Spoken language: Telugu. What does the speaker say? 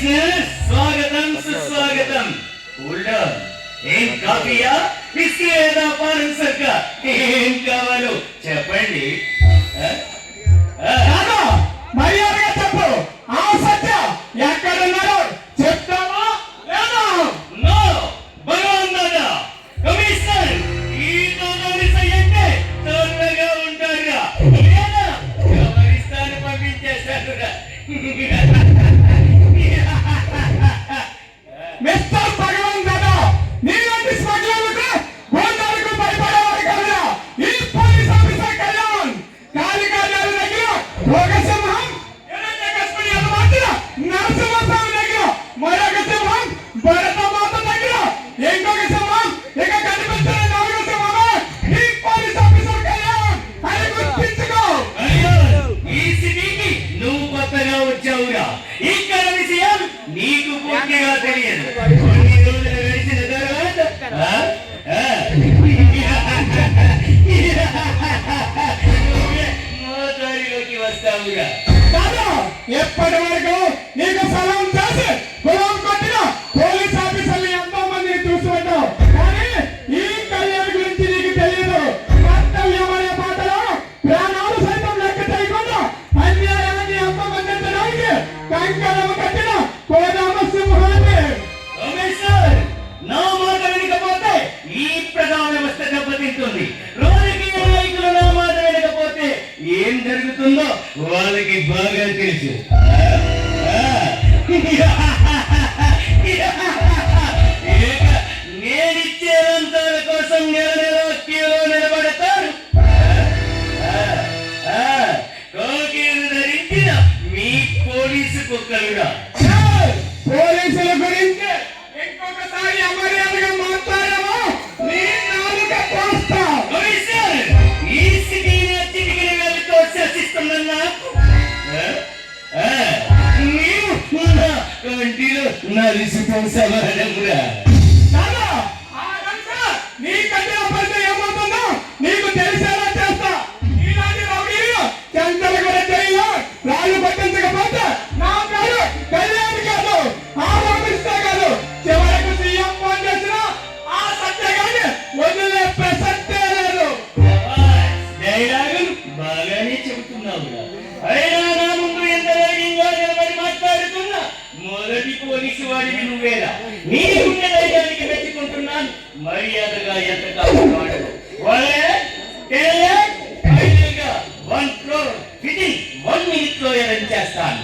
కమిషనర్ స్వాగతం సుస్వాగతం. ఏం కాఫీయా బిస్కీ లేదా పానం సర్క ఏం కావాలో చెప్పండి. మర్యాదగా చెప్పు. ఆ సత్య ఎక్కడున్నారో చెప్తావా లేదా? నో భగవాన్ దాదా, కమిషనర్ ఈ అంటే తొందరగా ఉంటారుగా లేదా ఎవరిస్తాను పంపించేశారుగా. మిస్టర్ భగవాన్ దాదా, నీలాంటి స్మగ్లర్లకు గోండాలకు భయపడేవారు కాదురా ఈ పోలీస్ ఆఫీసర్ కళ్యాణ్. కాలికార్యాల దగ్గర ఒక సింహం, హిరణ్యకశిపుని అనుమతిన నరసింహస్వామి దగ్గర మరొక సింహం, భరతమాత దగ్గర ఇంకొక సింహం, ఇక కనిపించిన నాలుగో సింహమే ఈ పోలీస్ ఆఫీసర్ కళ్యాణ్ అని గుర్తించుకో. ఈ సిటీకి నువ్వు కొత్తగా వచ్చావురా. ఇక్కడ విషయం నీకు పూర్తిగా తెలియదు. కొన్ని రోజులు గడిచిన తర్వాత మోతారిలోకి వస్తావురా. కాదు, ఎప్పటి వరకు నీకు సలాం చేసి గులాం కొట్టిన పోలీస్ ఆఫీసర్లు ఎంతో మందిని చూసుకుంటావు, కానీ ఈ కళ్యాణ్ గురించి నీకు తెలియదు. కర్తవ్యం అనే పాటలో ప్రాణాలు సైతం లెక్క చేయకుండా అన్యాయాన్ని అంతమందించడానికి కంకణం కట్టిన కోదామ సింహాన్ని. కమిషనర్, నా మాట వినకపోతే ఈ ప్రజా వ్యవస్థ దెబ్బతింటుంది. రోజుకి నాయకులు నా మాట వినకపోతే ఏం జరుగుతుందో వాళ్ళకి బాగా తెలుసు. నేనిచ్చే లంచాల కోసం నెల నెల క్యూలో నిలబడతారు. కోకీలు ధరించిన మీ పోలీసు కుక్కలుగా. పోలీసుల గురించి ఇంకొకసారి అమర్యాదగా మాట్లాడమో నీ నాలుక కోస్తా. కమిషనర్, ఈ సిటీని చిటికిన వేలుతో శాసిస్తున్న నాకు నీవు నా కంటిలో నలిసిపో సమానమురా. కాదా, ఆ లంచా నీ కంటిలో పడితే ఏమవుతుందో నీకు తెలిసేలా చేస్తా. ఇలాంటి రౌడీలు చంద్రగడ జైల్లో రాళ్ళు పట్టించకపోతే నా పేరు కళ్యాణ్ కాదు, ఆరోపిస్తా కాదు. చివరకు సీఎం ఫోన్ చేసినా ఆ సత్యగాన్ని వదిలే ప్రసక్తే లేదు. డైలాగులు బాగానే చెబుతున్నావురా. అయినా నా ముందు ఎంత ధైర్యంగా నిలబడి మాట్లాడుతున్నా మొదటి పోలీసు వాడిని నువ్వేరా. నీ ఉండే ధైర్యానికి మెచ్చుకుంటున్నాను. మర్యాదగా ఎంత కావాలి ఫైనల్ గా 1 crore వితిన్ 1 minute లో చేస్తాను.